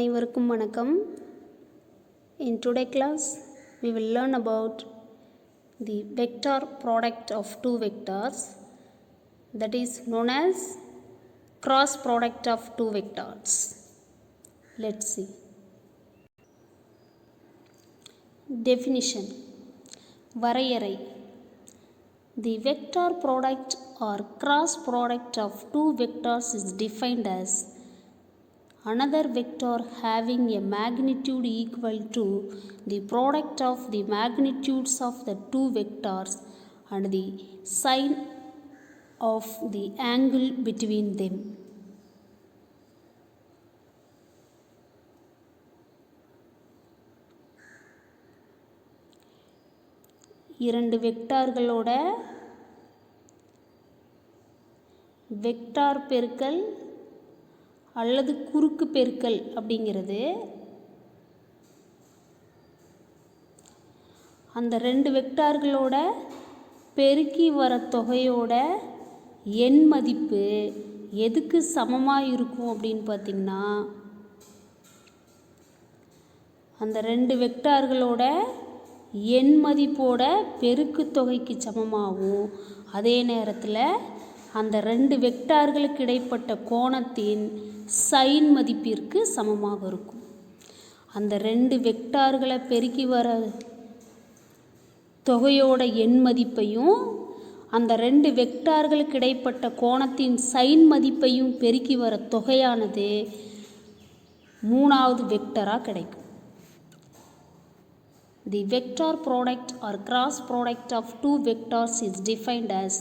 அனைவருக்கும் வணக்கம். In today class we will learn about the vector product of two vectors, that is known as cross product of two vectors. Let's see. Definition. வரையறை. The vector product or cross product of two vectors is defined as another vector having a magnitude equal to the product of the magnitudes of the two vectors and the sine of the angle between them. இரண்டு வெக்டார்களோட vector பெருக்கல் அல்லது குறுக்கு பெருக்கல் அப்படிங்கிறது அந்த ரெண்டு வெக்டார்களோட பெருக்கி வர தொகையோட எண் மதிப்பு எதுக்கு சமமாக இருக்கும் அப்படின்னு பார்த்திங்கன்னா அந்த ரெண்டு வெக்டார்களோட எண் மதிப்போட பெருக்கு தொகைக்கு சமமாகவும் அதே நேரத்தில் அந்த ரெண்டு வெக்டார்களுக்கு இடைப்பட்ட கோணத்தின் சைன் மதிப்பிற்கு சமமாக இருக்கும். அந்த ரெண்டு வெக்டார்களை பெருக்கி வர தொகையோட எண் மதிப்பையும் அந்த ரெண்டு வெக்டார்களுக்கு இடைப்பட்ட கோணத்தின் சைன் மதிப்பையும் பெருக்கி வர தொகையானது மூணாவது வெக்டராக கிடைக்கும். The vector product or cross product of two vectors is defined as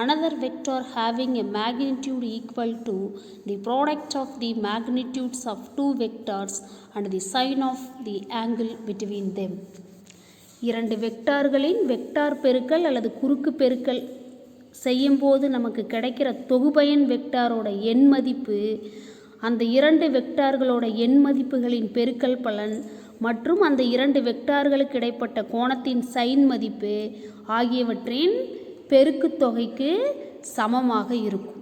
another vector having a magnitude equal to the product of the magnitudes of two vectors and the sine of the angle between them. இரண்டு வெக்டார்களின் vector பெருக்கல் அல்லது குறுக்கு பெருக்கல் செய்யும்போது நமக்கு கிடைக்கிற தொகுபயன் வெக்டாரோட எண் மதிப்பு அந்த இரண்டு வெக்டார்களோட எண் மதிப்புகளின் பெருக்கல் பலன் மற்றும் அந்த இரண்டு வெக்டார்களுக்கு இடைப்பட்ட கோணத்தின் சைன் மதிப்பு ஆகியவற்றின் பெருக்கு தொகைக்கு சமமாக இருக்கும்.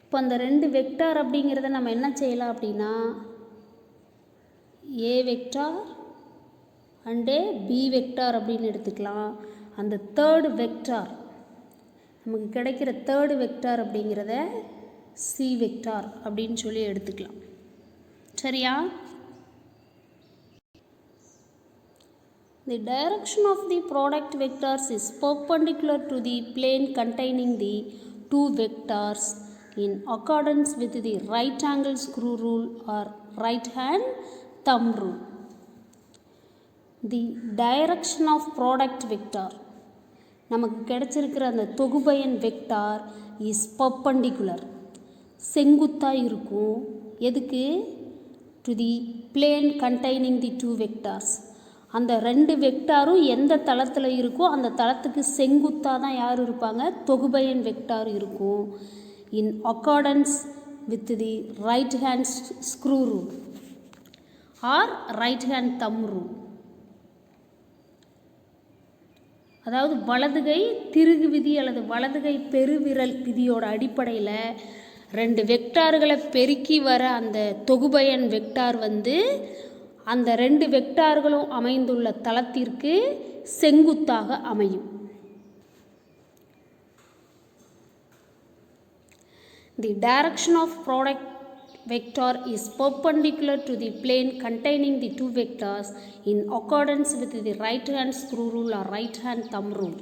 இப்போ அந்த ரெண்டு வெக்டார் அப்படிங்கிறத நம்ம என்ன செய்யலாம் அப்படின்னா A vector and B vector அப்படின்னு எடுத்துக்கலாம். அந்த தேர்டு வெக்டார் நமக்கு கிடைக்கிற தேர்டு வெக்டார் அப்படிங்கிறத சி வெக்டார் அப்படின்னு சொல்லி எடுத்துக்கலாம். சரியா? The direction of the product vectors is perpendicular to the plane containing the two vectors in accordance with the right angle screw rule or right hand thumb rule. The direction of product vector நமக்கு கிடைச்சிருக்கிற அந்த தொகுபயன் vector is perpendicular, செங்குத்தாக இருக்கும். எதுக்கு? To the plane containing the two vectors. அந்த ரெண்டு வெக்டாரும் எந்த தளத்தில் இருக்கோ அந்த தளத்துக்கு செங்குத்தாக தான் யார் இருப்பாங்க? தொகுபயன் வெக்டார் இருக்கும். In accordance with the right hand screw rule or right hand thumb rule. அதாவது வலதுகை திருகு விதி அல்லது வலதுகை பெருவிரல் விதியோட அடிப்படையில் ரெண்டு வெக்டார்களை பெருக்கி வர அந்த தொகுபயன் வெக்டார் அந்த ரெண்டு வெக்டார்களும் அமைந்துள்ள தளத்திற்கு செங்குத்தாக அமையும். The direction of product vector is perpendicular to the plane containing the two vectors in accordance with the right hand screw rule or right hand thumb rule.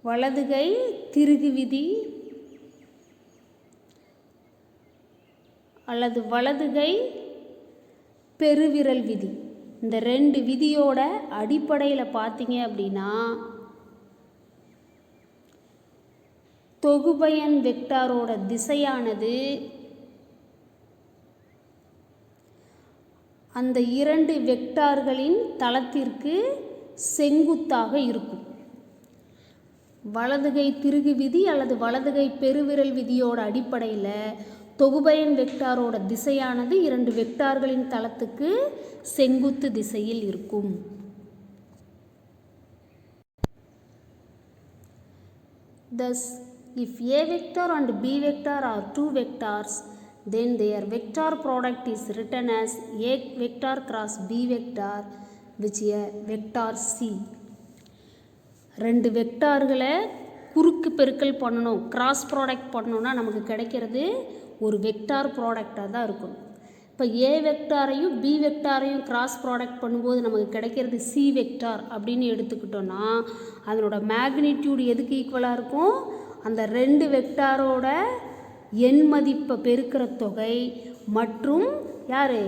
வலதுகை திருகு விதி அல்லது வலதுகை பெருவிரல் விதி, இந்த ரெண்டு விதியோட அடிப்படையில் பார்த்தீங்க அப்படின்னா தொகுபயன் வெக்டாரோட திசையானது அந்த இரண்டு வெக்டார்களின் தளத்திற்கு செங்குத்தாக இருக்கும். வலதுகை திருகு விதி அல்லது வலதுகை பெருவிரல் விதியோட அடிப்படையில் தொகுபயன் வெக்டாரோட திசையானது இரண்டு வெக்டார்களின் தளத்துக்கு செங்குத்து திசையில் இருக்கும். Thus, if A vector and B vector are two vectors, then their vector product is written as A vector cross B vector, which is a vector C. ரெண்டு வெக்டார்களை குறுக்கு பெருக்கல் பண்ணணும், கிராஸ் ப்ராடக்ட் பண்ணணும்னா நமக்கு கிடைக்கிறது ஒரு வெக்டார் ப்ராடக்டாக தான் இருக்கும். இப்போ ஏ வெக்டாரையும் பி வெக்டாரையும் கிராஸ் ப்ராடக்ட் பண்ணும்போது நமக்கு கிடைக்கிறது சி வெக்டார் அப்படின்னு எடுத்துக்கிட்டோன்னா அதனோட மேக்னிடியூட் எதுக்கு ஈக்குவலாக இருக்கும்? அந்த ரெண்டு வெக்டாரோட எண் மதிப்பை பெருக்கிற தொகை மற்றும் யார்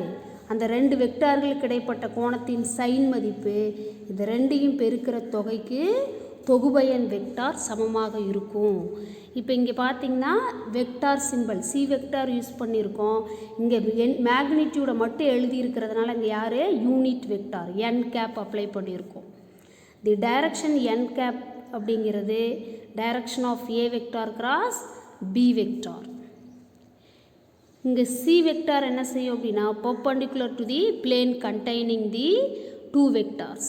அந்த ரெண்டு வெக்டார்களுக்கு இடைப்பட்ட கோணத்தின் சைன் மதிப்பு, இது ரெண்டையும் பெருக்கிற தொகைக்கு தொகுபயன் வெக்டார் சமமாக இருக்கும். இப்போ இங்கே பார்த்திங்கன்னா vector simple C vector use பண்ணியிருக்கோம். இங்கே மேக்னிடியூடை மட்டும் எழுதியிருக்கிறதுனால இங்கே யார் unit vector n cap apply பண்ணியிருக்கோம். தி டைரக்ஷன் என் கேப் அப்படிங்கிறது direction of A vector cross B vector. இங்கே சி வெக்டார் என்ன செய்யும் அப்படின்னா perpendicular to the plane containing the two vectors.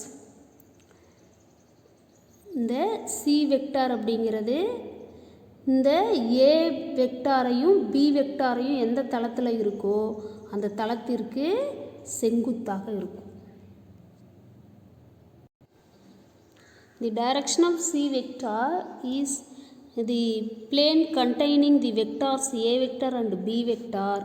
இந்த சி வெக்டார் அப்படிங்கிறது இந்த ஏ வெக்டாரையும் பி வெக்டாரையும் எந்த தளத்தில் இருக்கோ அந்த தளத்திற்கு செங்குத்தாக இருக்கும். The direction of C vector is the plane containing the vectors A vector and B vector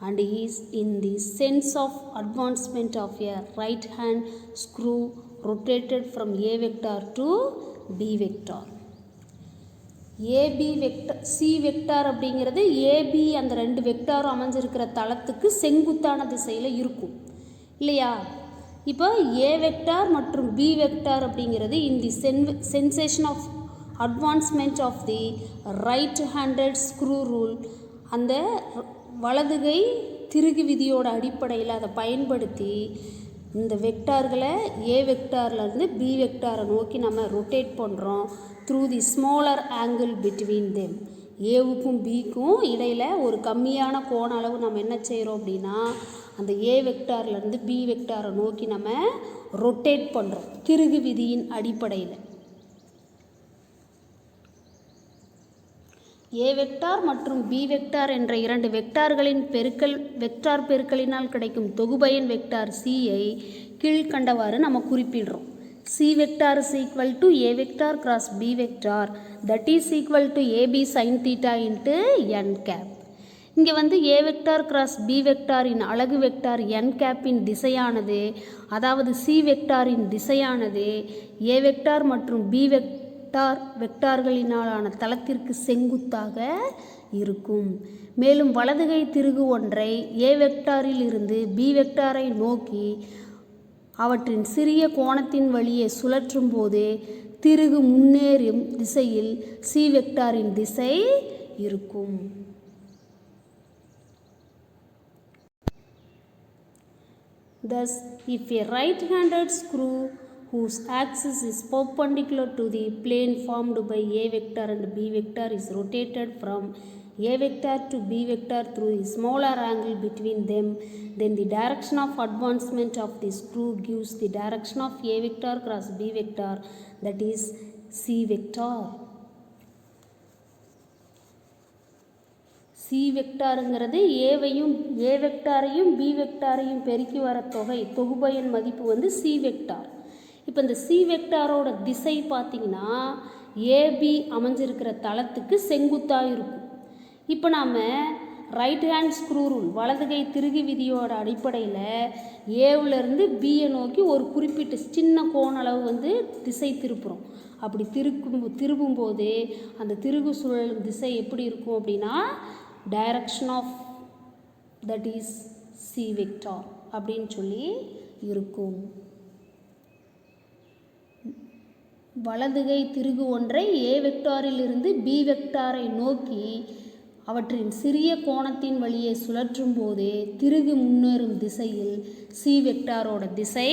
and is in the sense of advancement of a right hand screw rotated from A vector to B vector. AB vector C vector அப்படிங்கிறது AB அந்த ரெண்டு வெக்டாரும் அமைஞ்சிருக்கிற தளத்துக்கு செங்குத்தான திசையில் இருக்கும் இல்லையா? இப்போ ஏ வெக்டார் மற்றும் பி வெக்டார் அப்படிங்கிறது in the sensation of advancement of the right handed screw rule, அந்த வலதுகை திருகு விதியோட அடிப்படையில் அதை பயன்படுத்தி இந்த வெக்டார்களை ஏ வெக்டார்லேருந்து பி வெக்டாரை நோக்கி நம்ம ரொட்டேட் பண்ணுறோம் through the smaller angle between them. ஏவுக்கும் பிக்கும் இடையில் ஒரு கம்மியான கோண அளவு நம்ம என்ன செய்கிறோம் அப்படின்னா அந்த ஏ வெக்டார்லேருந்து பி வெக்டாரை நோக்கி நம்ம ரொட்டேட் பண்ணுறோம் திருகு விதியின் அடிப்படையில். ஏ வெக்டார் மற்றும் பி வெக்டார் என்ற இரண்டு வெக்டார்களின் வெக்டார் பெருக்கலினால் கிடைக்கும் தொகுபயன் வெக்டார் சியை கீழ்கண்டவாறு நம்ம குறிப்பிடுறோம். C vector is equal to A vector cross B vector that is equal to AB sine theta into n cap. இங்கே வந்து ஏ வெக்டார் கிராஸ் பி வெக்டாரின் அலகு வெக்டார் என் கேப்பின் திசையானது, அதாவது சி வெக்டாரின் திசையானது ஏ வெக்டார் மற்றும் பி வெக்டார்களினாலான தளத்திற்கு செங்குத்தாக இருக்கும். மேலும் வலதுகை திருகு ஒன்றை ஏ வெக்டாரில் இருந்து பி வெக்டாரை நோக்கி அவற்றின் சிறிய கோணத்தின் வழியே சுழற்றும் போது திருகு முன்னேறும் திசையில் சி வெக்டாரின் திசை இருக்கும். Thus, if a right-handed screw whose axis is perpendicular to the plane formed by A vector and B vector is rotated from A vector to B vector through a smaller angle between them, then the direction of advancement of the screw gives the direction of A vector cross B vector, that is C vector. C வெக்டாருங்கிறது A வெக்டாரையும் B வெக்டாரையும் பெருக்கி வர தொகுபயன் மதிப்பு வந்து C vector. இப்போ இந்த C வெக்டாரோட திசை பார்த்திங்கன்னா ஏபி அமைஞ்சிருக்கிற தளத்துக்கு செங்குத்தாக இருக்கும். இப்போ நாம் ரைட் ஹேண்ட் ஸ்க்ரூ ரூல் வலதுகை திருகு விதியோட அடிப்படையில் ஏவிலேருந்து பியை நோக்கி ஒரு குறிப்பிட்ட சின்ன கோண அளவு வந்து திசை திருப்புறோம். அப்படி திருப்பும்போது அந்த திருகு சுழலும் திசை எப்படி இருக்கும் அப்படின்னா direction of that is C vector அப்படின்னு சொல்லி இருக்கும். வலதுகை திருகு ஒன்றை ஏ வெக்டாரில் இருந்து பி வெக்டாரை நோக்கி அவற்றின் சிறிய கோணத்தின் வழியே சுழற்றும் போது திருகு முன்னேறும் திசையில் சி வெக்டாரோட திசை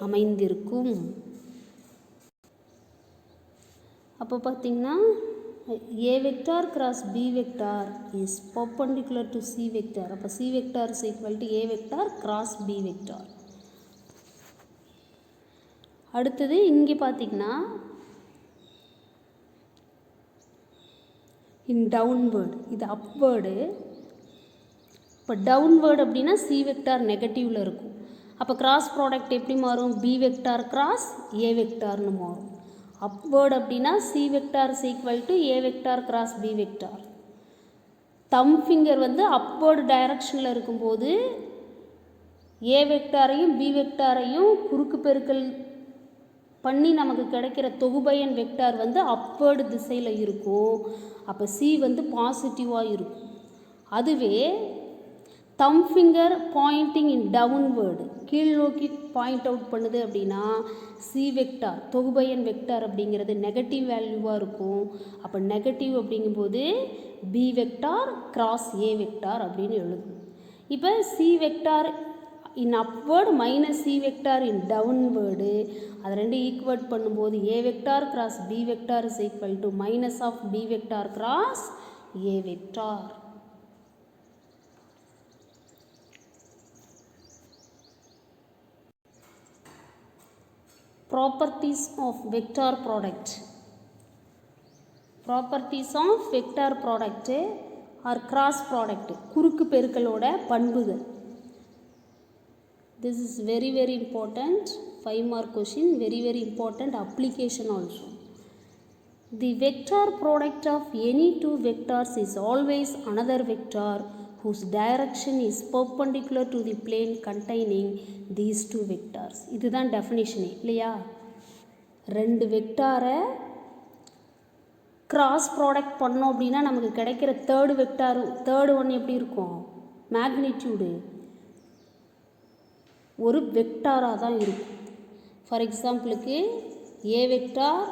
அமைந்திருக்கும். அப்போ பார்த்திங்கன்னா A vector cross B vector is perpendicular to C vector. அப்போ C vector is equal to A vector cross B vector. அடுத்தது இங்கே பார்த்திங்கன்னா இன் டவுன்வேர்டு, இது அப்வேர்டு. இப்போ டவுன்வேர்டு அப்படின்னா சி வெக்டார் நெகட்டிவில் இருக்கும். அப்போ கிராஸ் ப்ராடக்ட் எப்படி மாறும்? பி வெக்டார் கிராஸ் ஏ வெக்டார்னு மாறும். அப்வேர்டு அப்படின்னா C vector is equal to A vector cross B vector. Thumb finger வந்து அப்வேர்டு டைரக்ஷனில் இருக்கும்போது ஏ வெக்டாரையும் பி வெக்டாரையும் குறுக்கு பெருக்கல் பண்ணி நமக்கு கிடைக்கிற தொகுபயன் வெக்டார் வந்து அப்வேர்டு திசையில் இருக்கும். அப்போ சி வந்து பாசிட்டிவாக இருக்கும். அதுவே thumb finger pointing in downward, கீழ் நோக்கி பாயிண்ட் அவுட் பண்ணுது அப்படின்னா சி வெக்டார் தொகுபயன் வெக்டார் அப்படிங்கிறது நெகட்டிவ் வேல்யூவாக இருக்கும். அப்போ நெகட்டிவ் அப்படிங்கும்போது B vector cross A vector அப்படின்னு எழுதும். இப்போ C vector in upward minus C vector in downward, அது ரெண்டு ஈக்குவேட் பண்ணும்போது A vector cross B vector is equal to minus of B vector cross A vector. Properties of vector product. Properties of vector product or cross product, குறுக்கு பெருக்கலோட பண்புகள். This is very important, 5 mark question, very important application also. The vector product of any two vectors is always another vector whose direction is perpendicular to the plane containing these two vectors. இதுதான் டெஃபினிஷனே இல்லையா? ரெண்டு வெக்டாரை cross product பண்ணோம் அப்படின்னா நமக்கு கிடைக்கிற third one எப்படி இருக்கும்? மேக்னிடியூடு ஒரு வெக்டாராக தான் இருக்கும். ஃபார் எக்ஸாம்பிளுக்கு ஏ வெக்டார்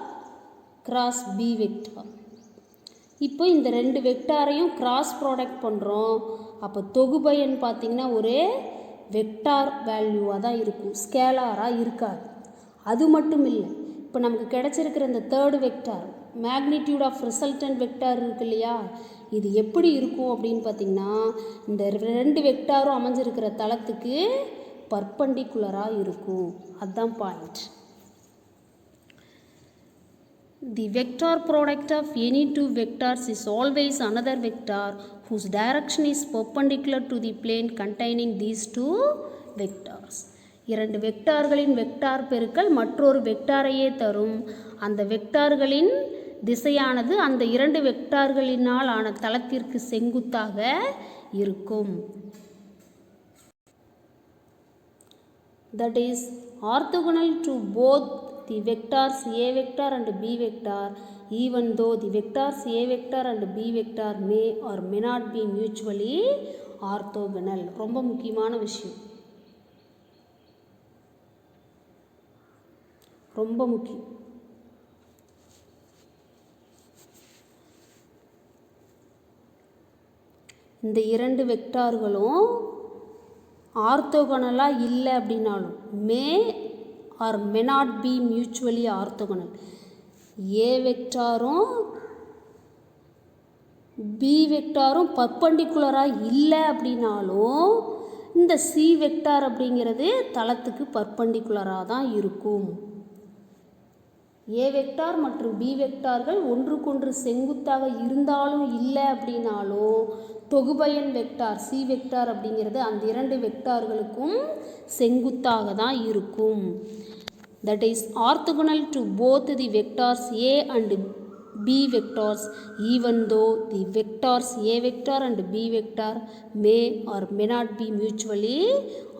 கிராஸ் பி வெக்டார். இப்போ இந்த ரெண்டு வெக்டாரையும் கிராஸ் ப்ராடக்ட் பண்ணுறோம். அப்போ தொகுபயன் பார்த்திங்கன்னா ஒரு வெக்டார் வேல்யூவாக தான் இருக்கும், ஸ்கேலாராக இருக்காது. அது மட்டும் இல்லை, இப்போ நமக்கு கிடச்சிருக்கிற இந்த third vector magnitude of resultant vector இருக்கு இல்லையா, இது எப்படி இருக்கும் அப்படின்னு பார்த்திங்கன்னா இந்த ரெண்டு வெக்டாரும் அமைஞ்சிருக்கிற தளத்துக்கு பர்பண்டிகுலராக இருக்கும். அதுதான் point. The vector product of any two vectors is always another vector whose direction is perpendicular to the plane containing these two vectors. இரண்டு வெக்டார்களின் வெக்டார் பெருக்கல் மற்றொரு வெக்டாரையே தரும். அந்த வெக்டார்களின் திசையானது அந்த இரண்டு வெக்டார்களினால் ஆன தளத்திற்கு செங்குத்தாக இருக்கும். That is orthogonal to both the vectors A vector and B vector, even though the vectors A vector and B vector may or may not be mutually orthogonal. ரொம்ப முக்கியமான விஷயம், ரொம்ப முக்கியம். இந்த இரண்டு வெக்டார்களும் ஆர்த்தோகனலாக இல்லை அப்படின்னாலும் may or may not be mutually orthogonal. A வெக்டாரும் பி வெக்டாரும் பர்பண்டிகுலராக இல்லை அப்படின்னாலும் இந்த சி வெக்டார் அப்படிங்கிறது தளத்துக்கு பர்பண்டிகுலராக தான் இருக்கும். ஏ வெக்டார் மற்றும் பி வெக்டார்கள் ஒன்றுக்கொன்று செங்குத்தாக இருந்தாலும் இல்லை அப்படின்னாலும் தொகுபயன் வெக்டார் சி வெக்டார் அப்படிங்கிறது அந்த இரண்டு வெக்டார்களுக்கும் செங்குத்தாக தான் இருக்கும். That is orthogonal to both the vectors A and B vectors, even though the vectors A vector and B vector may or may not be mutually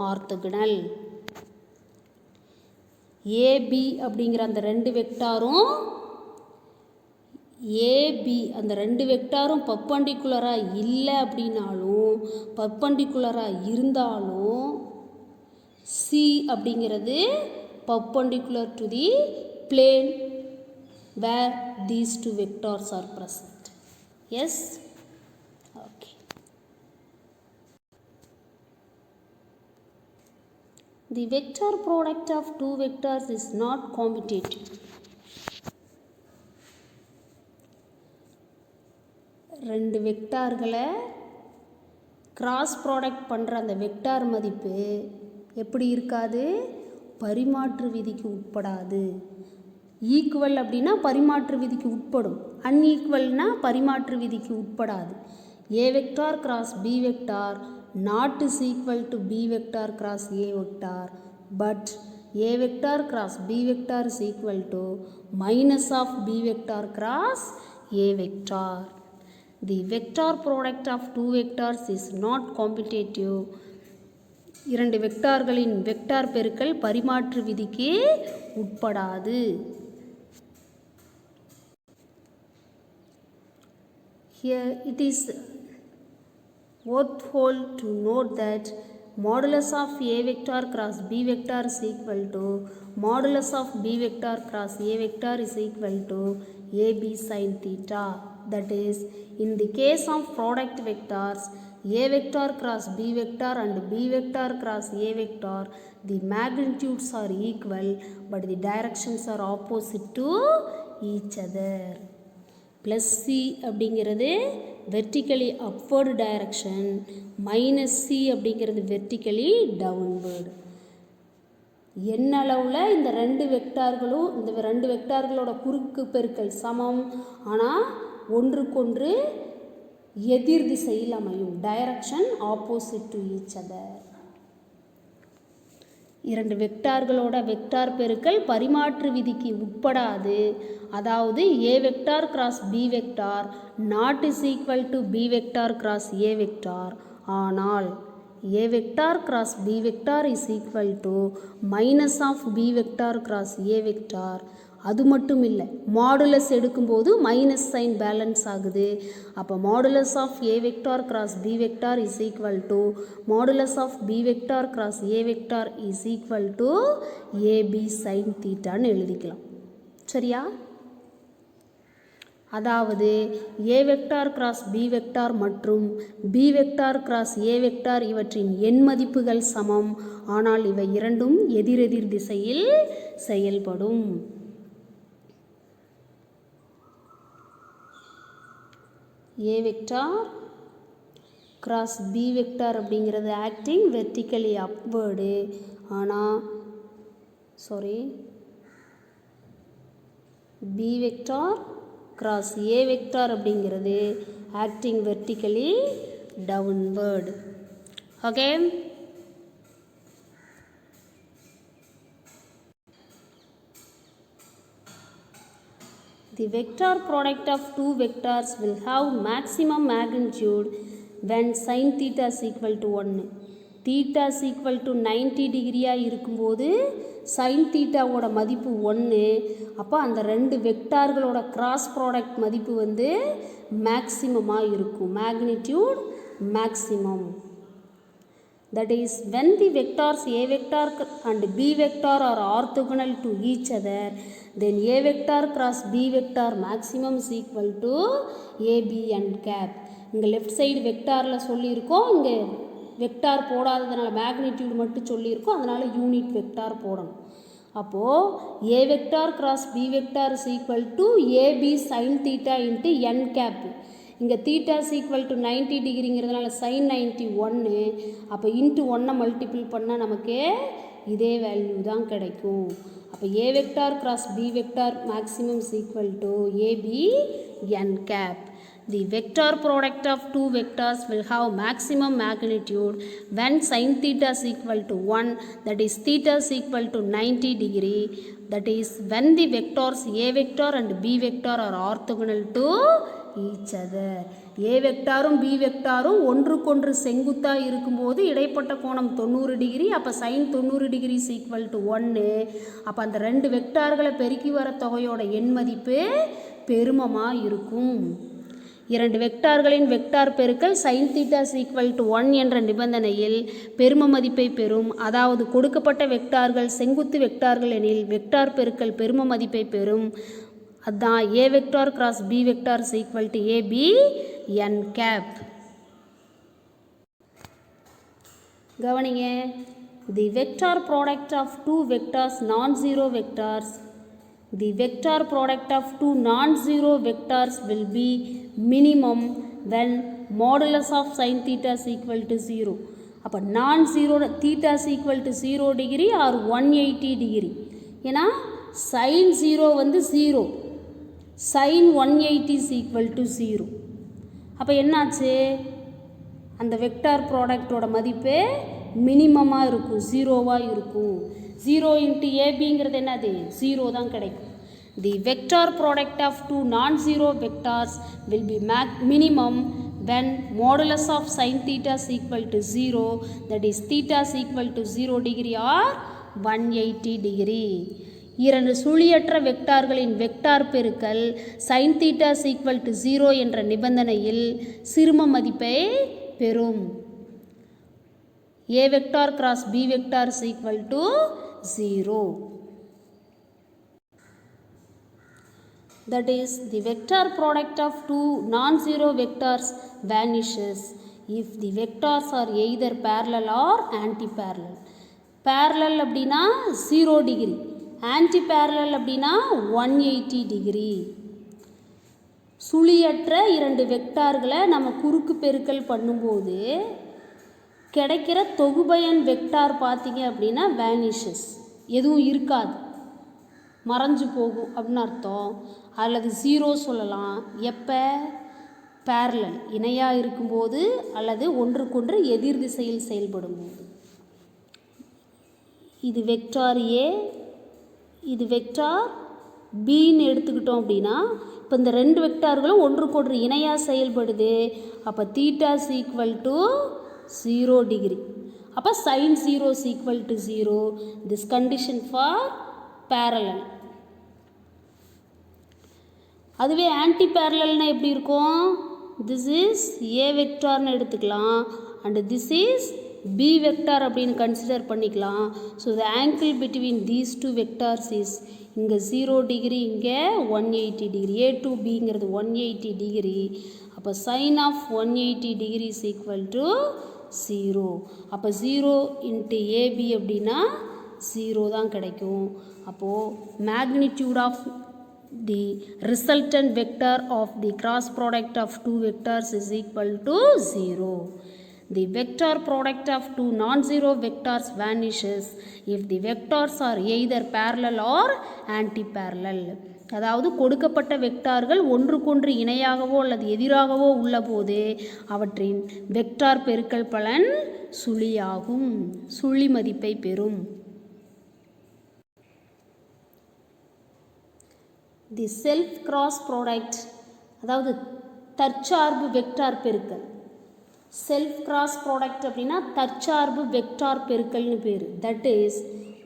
orthogonal. AB அப்படிங்கிற அந்த ரெண்டு வெக்டாரும் AB அந்த ரெண்டு வெக்டாரும் பர்பண்டிகுலராக இல்லை அப்படின்னாலும் பர்பண்டிகுலராக இருந்தாலும் சி அப்படிங்கிறது perpendicular to the plane where these two vectors are present. Yes? Okay. The vector product of two vectors is not commutative. ரெண்டு வெக்டார்களை கிராஸ் ப்ராடக்ட் பண்ணுற அந்த வெக்டார் மதிப்பு எப்படி இருக்காது? பரிமாற்று விதிக்கு உட்படாது. ஈக்குவல் அப்படின்னா பரிமாற்று விதிக்கு உட்படும், அன்ஈக்குவல்னா பரிமாற்று விதிக்கு உட்படாது. A vector cross B vector not is equal to B vector cross A vector, but A vector cross B vector is equal to minus of B vector cross A vector. The vector product of two vectors is not commutative. இரண்டு வெக்டார்களின் vector பெருக்கல் பரிமாற்று விதிக்கு உட்படாது. Here it is worthwhile to note that modulus of A vector cross B vector is equal to modulus of B vector cross A vector is equal to AB sin theta. That is, in the case of product vectors A vector cross B vector and B vector cross A vector, the magnitudes are equal but the directions are opposite to each other. Plus C அப்படிங்கிறது vertically upward direction, minus C அப்படிங்கிறது vertically downward. என்ன அளவில் இந்த ரெண்டு வெக்டார்களோட குறுக்கு பெருக்கல் சமம், ஆனால் ஒன்றுக்கொன்று எதிர் திசையில் அமையும். Direction opposite to each other. இரண்டு வெக்டார்களோட வெக்டார் பெருக்கல் பரிமாற்று விதிக்கு உட்படாது. அதாவது A vector cross B vector not is equal to B vector cross A vector. ஆனால் A vector cross B vector is equal to minus of B vector cross A vector. அது மட்டும் இல்லை, மாடுலஸ் எடுக்கும்போது மைனஸ் சைன் பேலன்ஸ் ஆகுது. அப்போ modulus of A vector cross B vector is equal to modulus of B vector cross A vector is equal to AB sine தீட்டான்னு எழுதிக்கலாம். சரியா? அதாவது A vector cross B vector மற்றும் B vector cross A vector இவற்றின் எண் மதிப்புகள் சமம், ஆனால் இவை இரண்டும் எதிரெதிர் திசையில் செயல்படும். A vector cross B vector அப்படிங்கிறது ஆக்டிங் வெர்டிக்கலி அப்வர்டு, ஆனால் B vector cross A vector அப்படிங்கிறது acting vertically downward. Okay, the vector product of two vectors will have maximum magnitude when sin theta is equal to 1. theta is equal to 90 டிகிரியாக இருக்கும்போது sin தீட்டாவோட மதிப்பு 1. அப்போ அந்த ரெண்டு வெக்டார்களோட cross product மதிப்பு வந்து மேக்சிமமாக இருக்கும். Magnitude maximum. That is, when the vectors A vector and B vector are orthogonal to each other, then A vector cross B vector maximum is equal to AB and cap. இங்கே left side வெக்டாரில் சொல்லியிருக்கோம், இங்கே vector போடாததுனால magnitude மட்டும் சொல்லியிருக்கோம், அதனால் unit vector போடணும். அப்போது A vector cross B vector is equal to AB sin theta into n cap. இங்கே theta is equal to 90 டிகிரிங்கிறதுனால சைன் 90 1. அப்போ இன்ட்டு 1 மல்டிபிள் பண்ணால் நமக்கு இதே வேல்யூ தான் கிடைக்கும். அப்போ A vector cross B vector maximum is equal to AB n cap. The vector product of two vectors will have maximum magnitude when sin theta is equal to 1, that is theta is equal to 90 degree, that is when the vectors A vector and B vector are orthogonal to each other. A வெக்டாரும் B வெக்டாரும் ஒன்றுக்கொன்று செங்குத்தாக இருக்கும்போது இடைப்பட்ட கோணம் 90 degree. அப்போ sine 90 degree is equal to 1. அப்போ அந்த ரெண்டு வெக்டார்களை பெருக்கி வர தொகையோட எண் மதிப்பு பெருமமாக இருக்கும். இரண்டு வெக்டார்களின் வெக்டார் பெருக்கல் sin theta is equal to 1 என்ற நிபந்தனையில் பெரும மதிப்பை பெறும். அதாவது கொடுக்கப்பட்ட வெக்டார்கள் செங்குத்து வெக்டார்கள் எனில் வெக்டார் பெருக்கல் பெரும மதிப்பை பெறும். அதுதான் A vector cross B vector is equal to AB n cap. கவனிங்க, the vector product of two vectors non zero vectors. The vector product of two non-zero vectors will be minimum when modulus of sin theta is equal to 0. அப்போ non-zero theta is equal to 0 degree or 180 degree. ஏன்னா sin 0 வந்து 0, sin 180 is equal to 0. அப்போ என்னாச்சு, அந்த vector ப்ராடக்டோட மதிப்பு மினிமமாக இருக்கும், ஜீரோவாக இருக்கும். 0 இன்ட்டு ஏபிங்கிறது என்னது, 0 தான் கிடைக்கும். The vector product of two non-zero vectors will be minimum when modulus of sin theta is equal to 0, that is theta is equal to 0 degree or 180 degree. இரண்டு சுழியற்ற வெக்டார்களின் வெக்டார் பெருக்கல் sin theta is equal to 0 என்ற நிபந்தனையில் சிறும மதிப்பை பெறும். A vector cross B vector is equal to 0. That is, the vector product of two non-zero vectors vanishes if the vectors are either parallel or anti-parallel. Parallel அப்படின்னா 0 degree, anti-parallel அப்படின்னா 180 degree. சுழியற்ற இரண்டு வெக்டார்களை நம்ம குறுக்கு பெருக்கல் பண்ணும்போது கிடைக்கிற தொகுபயன் வெக்டார் பார்த்திங்க அப்படின்னா வேனிஷஸ், எதுவும் இருக்காது, மறைஞ்சு போகும் அப்படின்னு அர்த்தம். அல்லது 0 சொல்லலாம். எப்போ, பேரலல் இணையாக இருக்கும்போது அல்லது ஒன்றுக்கொன்று எதிர் திசையில் செயல்படும் போது. இது வெக்டார் ஏ, இது வெக்டார் பின்னு எடுத்துக்கிட்டோம் அப்படின்னா, இப்போ இந்த ரெண்டு வெக்டார்களும் ஒன்றுக்கொன்று இணையாக செயல்படுது. அப்போ theta is equal to 0 degree. அப்போ sin 0 is equal to 0. This condition for parallel. அதுவே ஆன்டி பேரலல்னா எப்படி இருக்கும், this is a வெக்டார்னு எடுத்துக்கலாம் and this is b vector அப்படின்னு கன்சிடர் பண்ணிக்கலாம். So the angle between these two vectors is இங்கே 0 degree, இங்கே 180 degree. a to bங்கிறது 180 degree. அப்போ sin of 180 degree is equal to 0. அப்போ 0 இன்ட்டு ஏபி அப்படின்னா 0 தான் கிடைக்கும். அப்போது magnitude of the resultant vector of the cross product of two vectors is equal to 0. The vector product of two non-zero vectors vanishes if the vectors are either parallel or anti-parallel. அதாவது கொடுக்கப்பட்ட வெக்டார்கள் ஒன்றுக்கொன்று இணையாகவோ அல்லது எதிராகவோ உள்ள போது அவற்றின் vector பெருக்கல் பலன் சுழியாகும், சுழி மதிப்பை பெறும். தி செல்ஃப் கிராஸ் ப்ராடக்ட், அதாவது தற்சார்பு வெக்டார் பெருக்கல். செல்ஃப் கிராஸ் ப்ராடக்ட் அப்படின்னா தற்சார்பு வெக்டார் பெருக்கல்னு பேர். That is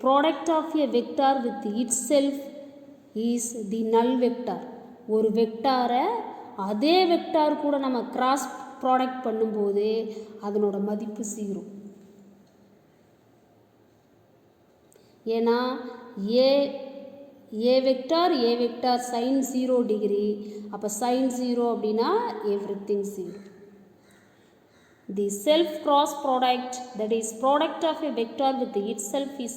product of a vector with itself is the null vector. ஒரு வெக்டாரை அதே வெக்டார் கூட நம்ம கிராஸ் ப்ராடக்ட் பண்ணும்போது அதனோட மதிப்பு 0. ஏன்னா ஏ வெக்டார் sin 0 டிகிரி. அப்போ sin 0 அப்படின்னா everything 0. The self cross product, that is product of a vector with itself, is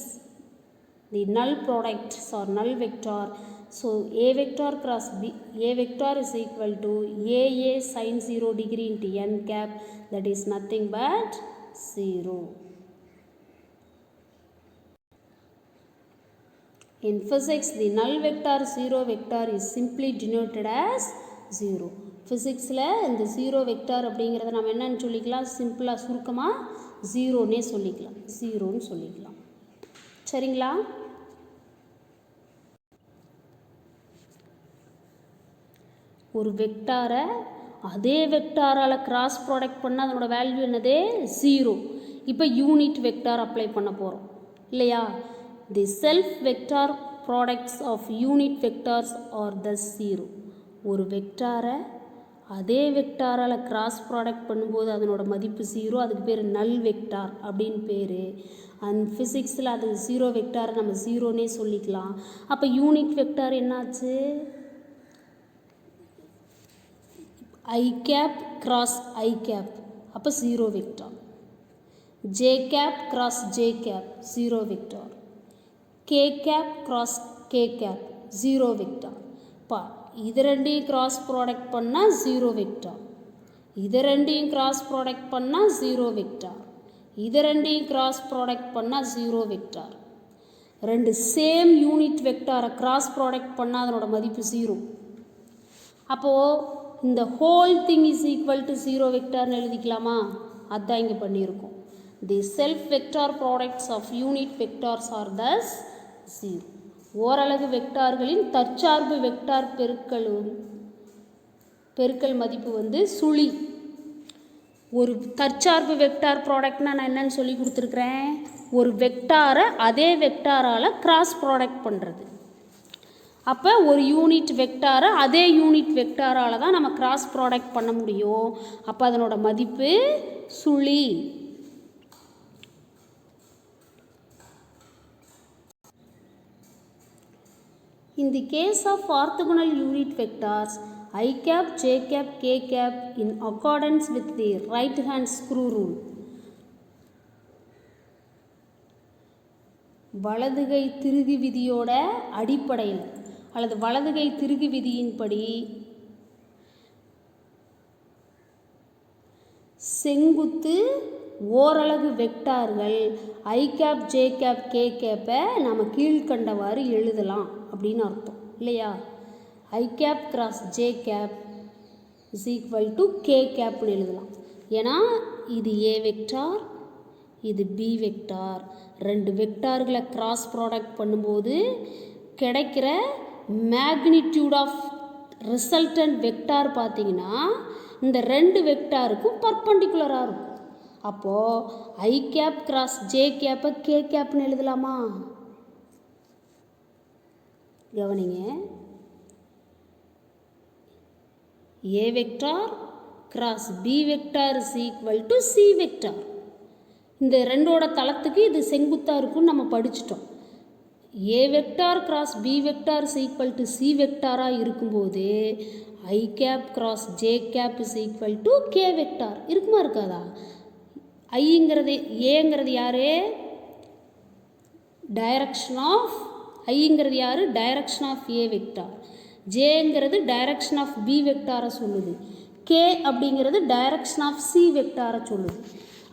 the null product or null vector. So a vector cross b, a vector is equal to a sin 0 degree into n cap, that is nothing but 0. In physics, the null vector 0 vector is simply denoted as 0. ஃபிசிக்ஸில் இந்த 0 vector அப்படிங்கிறத நம்ம என்னன்னு சொல்லிக்கலாம், சிம்பிளாக சுருக்கமாக 0ன்னே சொல்லிக்கலாம், 0ன்னு சொல்லிக்கலாம். சரிங்களா? ஒரு வெக்டாரை அதே வெக்டாரால் கிராஸ் ப்ராடக்ட் பண்ணால் அதனோட வேல்யூ என்னது, 0. இப்போ யூனிட் வெக்டார் அப்ளை பண்ண போகிறோம் இல்லையா? The self vector products of unit vectors are thus 0. ஒரு வெக்டாரை அதே வெக்டாரால் கிராஸ் ப்ராடக்ட் பண்ணும்போது அதனோட மதிப்பு 0. அதுக்கு பேர் நல் வெக்டார் அப்படின்னு பேர். அண்ட் ஃபிசிக்ஸில் அது 0 வெக்டாரை நம்ம 0ன்னே சொல்லிக்கலாம். அப்போ யூனிட் வெக்டார் என்னாச்சு, i cap cross I cap, அப்போ 0 vector. J cap cross J cap 0 vector. K cap cross K cap 0 vector. இது ரெண்டையும் கிராஸ் ப்ராடக்ட் பண்ணால் 0 வெக்டார். இது ரெண்டையும் கிராஸ் ப்ராடக்ட் பண்ணால் 0 வெக்டார். இது ரெண்டையும் கிராஸ் ப்ராடக்ட் பண்ணால் 0 வெக்டார். ரெண்டு சேம் யூனிட் வெக்டாரை கிராஸ் ப்ராடக்ட் பண்ணால் அதனோட மதிப்பு 0. அப்போது இந்த whole thing is equal to 0 வெக்டார்னு எழுதிக்கலாமா? அதுதான் இங்கே பண்ணியிருக்கோம். The self vector products of unit vectors are thus 0. ஓரலகு வெக்டார்களின் தற்சார்பு வெக்டார் பெருக்கல் மதிப்பு வந்து சுழி. ஒரு தற்சார்பு வெக்டார் ப்ராடக்ட்னா நான் என்னன்னு சொல்லி கொடுத்துருக்குறேன், ஒரு வெக்டாரை அதே வெக்டாரால் கிராஸ் ப்ராடக்ட் பண்ணுறது. அப்போ ஒரு யூனிட் வெக்டாரை அதே யூனிட் வெக்டாரால் தான் நம்ம கிராஸ் ப்ராடக்ட் பண்ண முடியும். அப்போ அதனோட மதிப்பு சுழி. In the case of orthogonal unit vectors I cap, j cap, k cap in accordance with the right hand screw rule, வலதுகை திருகு விதியோட அடிப்படையில் அல்லது வலதுகை திருகு விதியின்படி செங்குத்து ஓரலகு வெக்டார்கள் I cap, J cap, K கேப்பை நம்ம கீழ்கண்டவாறு எழுதலாம் அப்படின்னு அர்த்தம் இல்லையா? I cap cross J cap is equal to K கேப்னு எழுதலாம். ஏன்னா இது ஏ வெக்டார், இது பி வெக்டார். ரெண்டு வெக்டார்களை கிராஸ் ப்ராடக்ட் பண்ணும்போது கிடைக்கிற மேக்னிடியூட் ஆஃப் ரிசல்டன்ட் வெக்டார் பார்த்திங்கன்னா இந்த ரெண்டு வெக்டாருக்கும் பர்பண்டிகுலராக இருக்கும். அப்போது ஐ கேப் கிராஸ் ஜே கேப்பை கே கேப்னு எழுதலாமா? கவனிங்க, A vector cross B vector is equal to C vector. இந்த ரெண்டோட தளத்துக்கு இது செங்குத்தாக இருக்குன்னு நம்ம படிச்சிட்டோம். A vector cross B vector is equal to C வெக்டாராக இருக்கும்போது I cap cross J cap is equal to K vector இருக்குமா இருக்காதா? ஐங்கிறது ஏங்கிறது யார்? டைரக்ஷன் ஆஃப் ஐங்கிறது யார்? Direction of A vector. ஜேங்கிறது டைரக்ஷன் ஆஃப் பி வெக்டாரை சொல்லுது. கே அப்படிங்கிறது டைரக்ஷன் ஆஃப் சி வெக்டாரை சொல்லுது.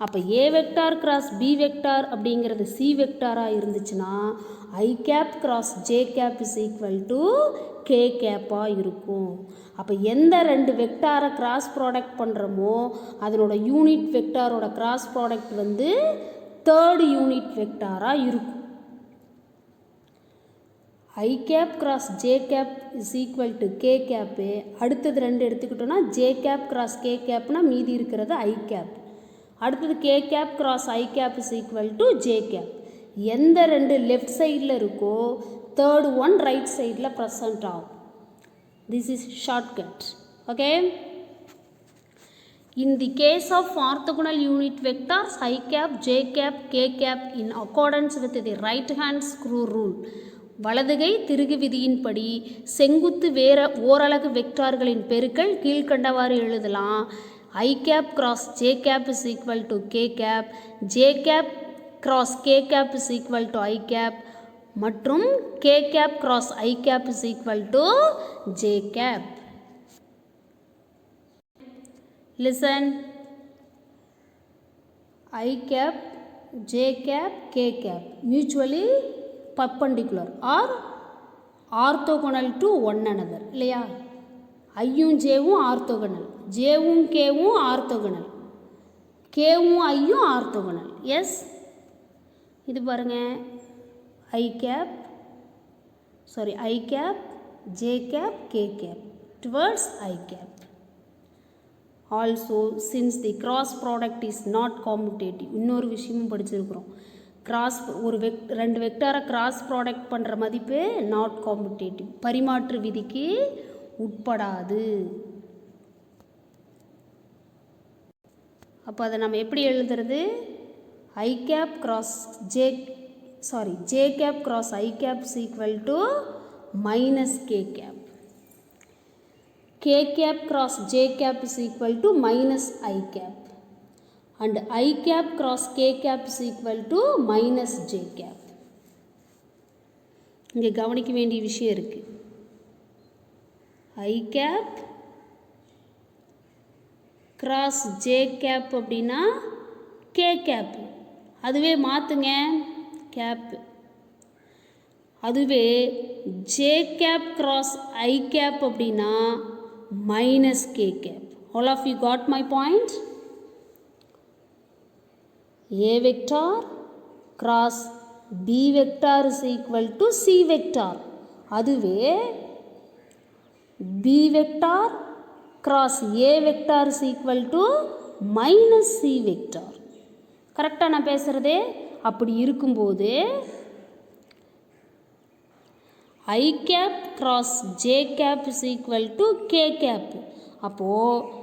அப்போ A vector cross B vector அப்படிங்கிறது சி வெக்டாராக இருந்துச்சுன்னா I cap cross J cap is equal to K கேப்பாக இருக்கும். அப்போ எந்த ரெண்டு வெக்டாரை கிராஸ் ப்ராடக்ட் பண்ணுறோமோ அதனோட யூனிட் வெக்டாரோட கிராஸ் ப்ராடக்ட் வந்து தேர்டு யூனிட் வெக்டாராக இருக்கும். I cap cross J cap is equal to K cap. அடுத்தது ரெண்டு எடுத்துக்கிட்டோன்னா ஜே கேப் கிராஸ் கே கேப்னா மீதி இருக்கிறது ஐ கேப். அடுத்தது K cap cross I cap is equal to J cap. எந்த ரெண்டு லெஃப்ட் சைடில் இருக்கோ தேர்டு ஒன் ரைட் சைடில் ப்ரெசண்ட் ஆகும். This is shortcut. Okay. In the case of orthogonal unit vectors I cap, j cap, k cap in accordance with the right hand screw rule, வலதுகை திருகு விதியின்படி செங்குத்து ஓரலகு வெக்டார்களின் பெருக்கல் கீழ்கண்டவாறு எழுதலாம். I cap cross J cap is equal to K cap, J cap cross K cap is equal to I cap மற்றும் K cap cross I cap is equal to J cap. Listen, I cap, j cap, k cap mutually perpendicular or orthogonal to one another இல்லையா? ஐயும் ஜேவும் orthogonal, ஜேவும் கேவும் orthogonal, கேவும் ஐயும் orthogonal. Yes, இது பாருங்க, I cap J cap K cap towards I cap. Also since the cross product is not commutative. இன்னொரு விஷயமும் படிச்சிருக்கிறோம். ரெண்டு வெக்டாரை கிராஸ் ப்ராடக்ட் பண்ணுற மதிப்பு நாட் காம்யூட்டேட்டிவ், பரிமாற்று விதிக்கு உட்படாது. அப்போ அதை நம்ம எப்படி எழுதுறது? I cap cross J cap cross I cap is equal to minus K cap. K cap cross J cap is equal to minus I cap and I cap cross K cap is equal to minus J cap. இங்கே கவனிக்க வேண்டிய விஷயம் இருக்கு. I cap cross J cap அப்படின்னா K cap, அதுவே மாற்றுங்க cap. அதுவே j cap cross ஐ cap அப்படின்னா minus K cap. All of you got my point? A vector cross B vector is equal to C vector. அதுவே B vector cross A vector is equal to minus C vector. கரெக்டாக நான் பேசுகிறதே? அப்படி இருக்கும்போது I cap cross J cap is equal to K cap. அப்போது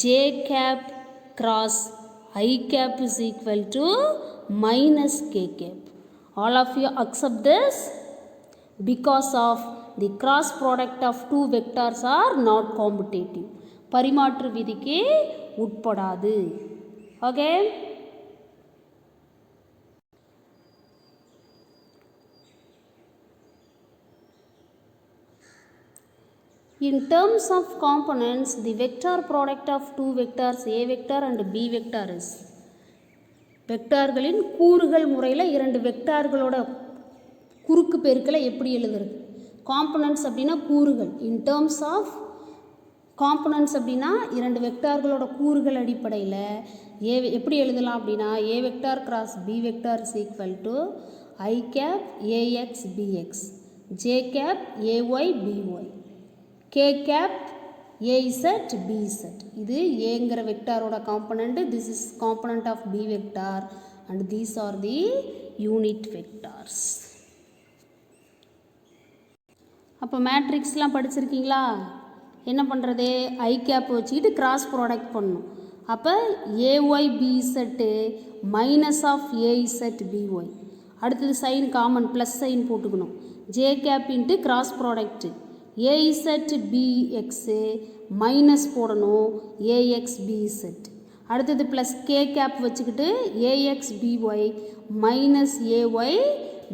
J cap cross I cap is equal to minus K cap. All of you accept this? Because of the cross product of two vectors are not commutative. பரிமாற்று விதிக்கு உட்படாது. Okay? In terms of components, the vector product of two vectors A vector and B vector is வெக்டார்களின் கூறுகள் முறையில் இரண்டு வெக்டார்களோட குறுக்கு பெருக்கலை எப்படி எழுதுறது? காம்பனன்ட்ஸ் அப்படின்னா கூறுகள். இன் டேர்ம்ஸ் ஆஃப் காம்பனன்ட்ஸ் அப்படின்னா இரண்டு வெக்டார்களோட கூறுகள் அடிப்படையில் எப்படி எழுதலாம் அப்படின்னா A vector cross B vector is equal to I cap AX BX, J cap AY BY, K cap AZ BZ. இது ஏங்கிற வெக்டாரோட component. This is component of B vector and these are the unit vectors. அப்போ மேட்ரிக்ஸ்லாம் படிச்சிருக்கீங்களா? என்ன பண்ணுறது? I cap வச்சுக்கிட்டு cross product பண்ணணும். அப்போ AY BZ minus of AZ BY. அடுத்தது சைன் காமன் ப்ளஸ் சைன் போட்டுக்கணும். J cap into cross product AZ bx minus போடணும் ஏஎக்ஸ் பிஇசட். அடுத்தது ப்ளஸ் கே கேப் வச்சுக்கிட்டு ஏஎக்ஸ் பிஒய் மைனஸ் ஏஒய்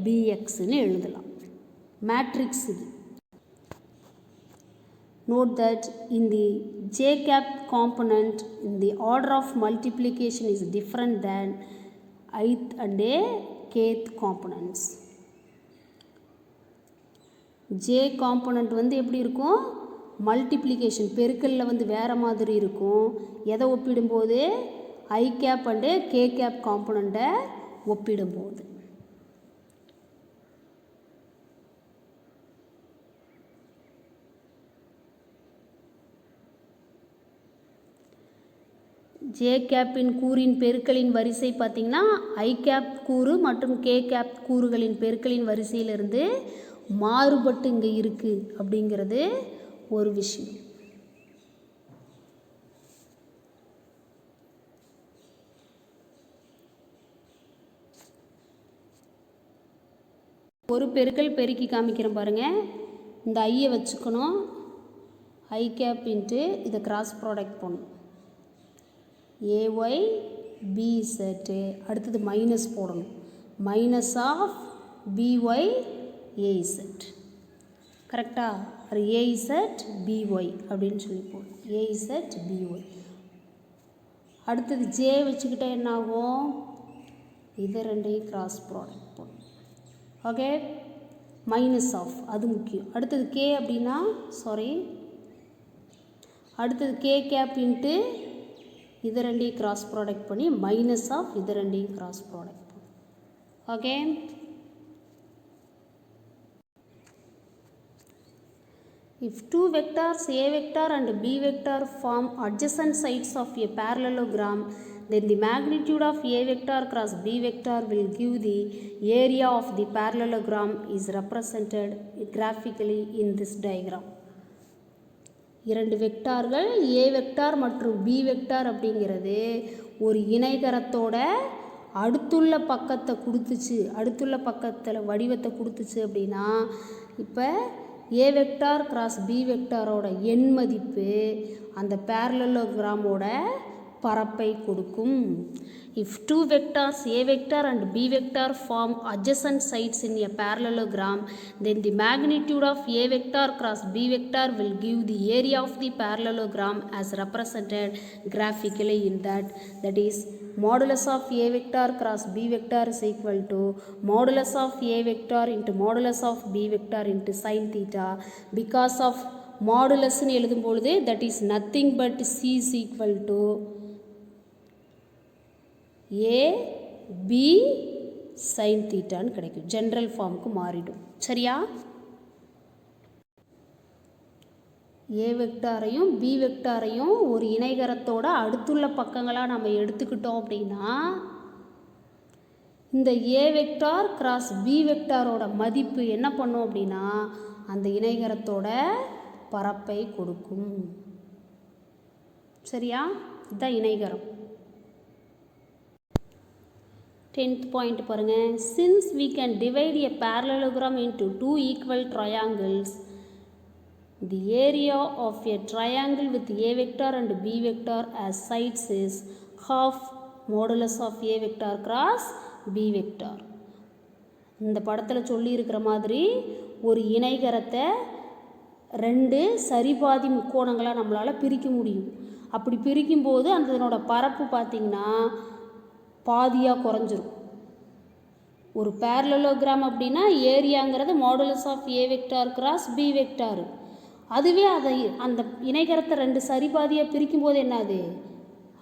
பிஎக்ஸ்ன்னு எழுதலாம். மேட்ரிக்ஸ் இது. Note that in the J cap component, in the order of multiplication is different than ith and kth components. J component வந்து எப்படி இருக்கும்? Multiplication பெருக்கல்ல வந்து வேறு மாதிரி இருக்கும். எதை ஒப்பிடும்போது? ஐ கேப் அண்டு கே கேப் காம்பனண்ட்டை ஒப்பிடும்போது. ஜே கேப்பின் கூறின் பெருக்களின் வரிசை பார்த்திங்கன்னா ஐ கேப் கூறு மற்றும் கே கேப் கூறுகளின் பெருக்களின் வரிசையிலிருந்து மாறுபட்டு இங்கே இருக்குது அப்படிங்கிறது ஒரு விஷயம். ஒரு பெருக்கல் பெருக்கி காமிக்கிறேன் பாருங்கள். இந்த ஐயை வச்சுக்கணும். ஐ கேப் இன்ட்டு இதை கிராஸ் ப்ராடக்ட் பண்ணணும். ஏஒய் பிஇசட்டு அடுத்தது மைனஸ் போடணும். Minus of b y a z. கரெக்டாக? அது ஏஇசட் பிஒய் அப்படின்னு சொல்லி போடணும். A z BY. அடுத்தது ஜே வச்சுக்கிட்டால் என்ன ஆகும்? இது ரெண்டையும் கிராஸ் ப்ராடக்ட் போடணும். ஓகே? மைனஸ் ஆஃப் அது முக்கியம். அடுத்தது கே அப்படின்னா அடுத்தது கே கேப் இன்ட்டு இது ரெண்டையும் கிராஸ் ப்ராடக்ட் பண்ணி மைனஸ் ஆஃப் இது ரெண்டையும் கிராஸ் ப்ராடக்ட் பண்ணி. Okay? If two vectors A vector and B vector form adjacent sides of a parallelogram, then the magnitude of A vector cross B vector will give the area of the parallelogram is represented graphically in this diagram. இரண்டு வெக்டார்கள் ஏ vector மற்றும் B vector அப்படிங்கிறது ஒரு இணைகரத்தோட அடுத்துள்ள பக்கத்தை கொடுத்துச்சு, அடுத்துள்ள பக்கத்தில் வடிவத்தை கொடுத்துச்சு அப்படின்னா இப்போ ஏ வெக்டார் கிராஸ் பி வெக்டாரோட எண் மதிப்பு அந்த பேரலலோகிராமோட பரப்பை கொடுக்கும். If two vectors A vector and B vector form adjacent sides in a parallelogram, then the magnitude of A vector cross B vector will give the area of the parallelogram as represented graphically in that is modulus of A vector cross B vector is equal to modulus of A vector into modulus of B vector into sin theta. Because of modulus னு எழுதும்பொழுது that is nothing but C is equal to A B sin thetaன்னு கிடைக்கும். General ஃபார்முக்கு மாறிடும். சரியா? ஏ வெக்டாரையும் B வெக்டாரையும் ஒரு இணைகரத்தோட அடுத்துள்ள பக்கங்களாக நம்ம எடுத்துக்கிட்டோம் அப்படின்னா இந்த ஏ வெக்டார் கிராஸ் பி வெக்டாரோட மதிப்பு என்ன பண்ணும் அப்படின்னா அந்த இணைகரத்தோட பரப்பை கொடுக்கும். சரியா? இதுதான் இணைகரம். 10th point பாருங்க. Since we can divide a parallelogram into two equal triangles, the area of a triangle with A vector and B vector as sides is half modulus of A vector cross B vector. இந்த படத்தில் சொல்லி இருக்கிற மாதிரி ஒரு இணைகரத்தை ரெண்டு சரிபாதி முக்கோணங்களாக நம்மளால் பிரிக்க முடியும். அப்படி பிரிக்கும்போது அதனோட பரப்பு பார்த்திங்கன்னா பாதியாக குறைஞ்சிரும். ஒரு பேரலோகிராம் அப்படின்னா ஏரியாங்கிறது modulus of A vector cross B vector. அதுவே அதை அந்த இணைகரத்தை ரெண்டு சரிபாதியாக பிரிக்கும்போது என்னது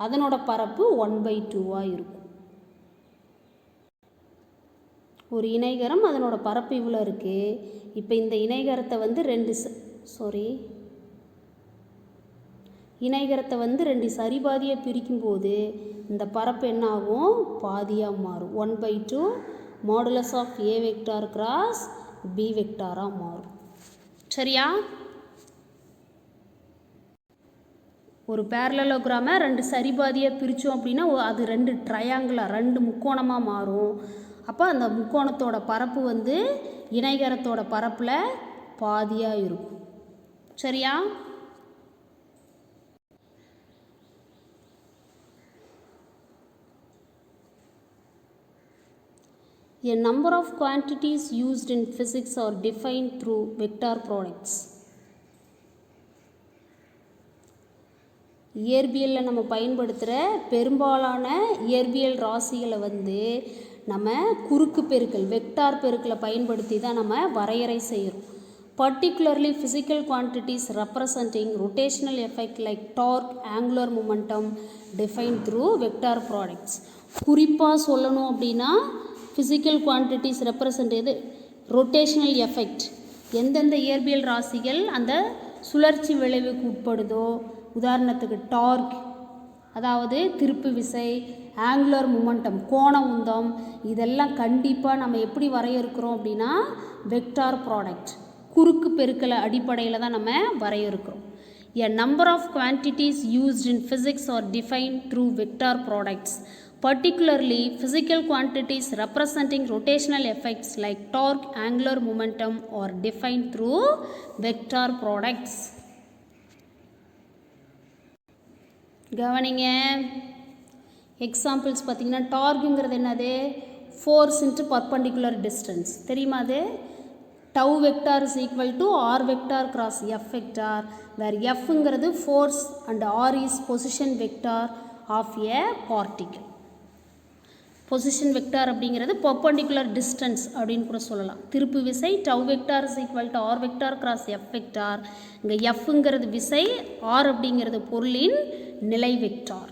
அதனோட பரப்பு 1/2 இருக்கும். ஒரு இணைகரம் அதனோட பரப்பு இவ்வளோ இருக்குது. இப்போ இந்த இணைகரத்தை ரெண்டு சரிபாதியாக பிரிக்கும்போது இந்த பரப்பு என்ன ஆகும் பாதியாக மாறும். 1/2 modulus of A vector cross B வெக்டாராக மாறும். சரியா? ஒரு பேரலோகிராமை ரெண்டு சரிபாதியாக பிரித்தோம் அப்படின்னா அது ரெண்டு ட்ரையாங்கிளாக ரெண்டு முக்கோணமாக மாறும். அப்போ அந்த முக்கோணத்தோட பரப்பு இணைகரத்தோட பரப்பில் பாதியாக இருக்கும். சரியா? A number of quantities used in physics are defined through vector products. இயற்பியலில் நம்ம பயன்படுத்துகிற பெரும்பாலான இயற்பியல் ராசிகளை நம்ம குறுக்கு பெருக்கல் வெக்டார் பெருக்கலை பயன்படுத்தி தான் நம்ம வரையறை செய்கிறோம். Particularly physical quantities representing rotational effect like torque, angular momentum defined through vector products. குறிப்பாக சொல்லணும் அப்படின்னா physical quantities represent rotational effect எந்தெந்த இயற்பியல் ராசிகள் அந்த சுழற்சி விளைவுக்கு உட்படுதோ, உதாரணத்துக்கு டார்க் அதாவது திருப்பு விசை, ஆங்குலர் மொமெண்டம் கோண உந்தம், இதெல்லாம் கண்டிப்பாக நம்ம எப்படி வரையறுக்கிறோம் அப்படின்னா வெக்டார் ப்ராடக்ட் குறுக்கு பெருக்கலை அடிப்படையில் தான் நம்ம வரையறுக்கிறோம். A number of quantities used in physics are defined through vector products. Particularly physical quantities representing rotational effects like torque, angular momentum are defined through vector products. கவனிங்க, எக்ஸாம்பிள்ஸ் பார்த்தீங்கன்னா டார்க்குங்கிறது என்னது ஃபோர்ஸ் இன்ட்டு பர்பண்டிகுலர் டிஸ்டன்ஸ் தெரியுமா? அது tau vector is equal to R vector cross F vector, where எஃப்ங்கிறது force and R is position vector of a particle. Position vector அப்படிங்கிறது perpendicular distance அப்படின்னு கூட சொல்லலாம். திருப்பு விசை tau vector is equal to R vector cross F vector. இங்கே எஃப்ங்கிறது விசை, ஆர் அப்படிங்கிறது பொருளின் நிலை வெக்டார்.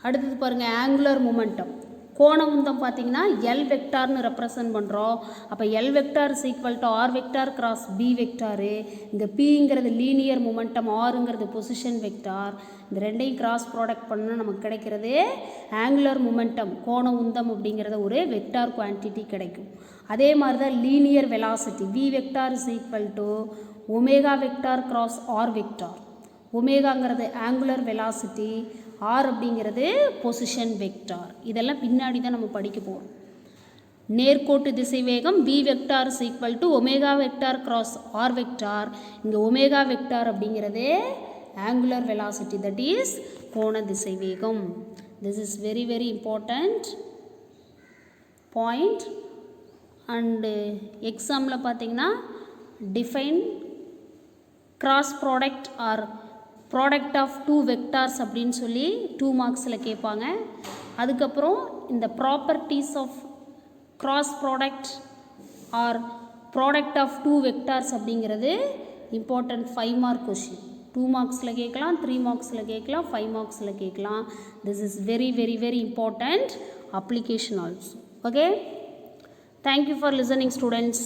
அடுத்தது பாருங்கள் ஆங்குலர் மொமெண்டம் கோண உந்தம் பார்த்திங்கன்னா எல் வெக்டார்னு ரெப்ரசன்ட் பண்ணுறோம். அப்போ L vector is equal to R vector cross p vector. இங்கே பிங்கிறது லீனியர் மொமெண்டம், ஆருங்கிறது பொசிஷன் வெக்டார். இந்த ரெண்டையும் கிராஸ் ப்ராடக்ட் பண்ணால் நமக்கு கிடைக்கிறது ஆங்குலர் மொமெண்டம் கோண உந்தம் அப்படிங்கிறத ஒரு வெக்டார் குவான்டிட்டி கிடைக்கும். அதே மாதிரி தான் linear velocity V vector is equal to omega vector cross R vector. ஒமேகாங்கிறது ஆங்குலர் வெலாசிட்டி, ஆர் அப்படிங்கிறது பொசிஷன் வெக்டார். இதெல்லாம் பின்னாடி தான் நம்ம படிக்க போகிறோம். நேர்கோட்டு திசைவேகம் B vector is equal to omega vector cross R vector. இங்கே ஒமேகா வெக்டார் அப்படிங்கிறது angular velocity, that is கோண திசைவேகம். This is very very important point. And examல பார்த்தீங்கன்னா define cross product or product of two vectors அப்படின்னு சொல்லி 2 மார்க்ஸில் கேட்பாங்க. அதுக்கப்புறம் இந்த properties of cross product or product of two vectors அப்படிங்கிறது important 5 mark question. 2 மார்க்ஸில் கேட்கலாம், 3 மார்க்ஸில் கேட்கலாம், 5 மார்க்ஸில் கேட்கலாம். This is very very very important application also. Okay, thank you for listening students.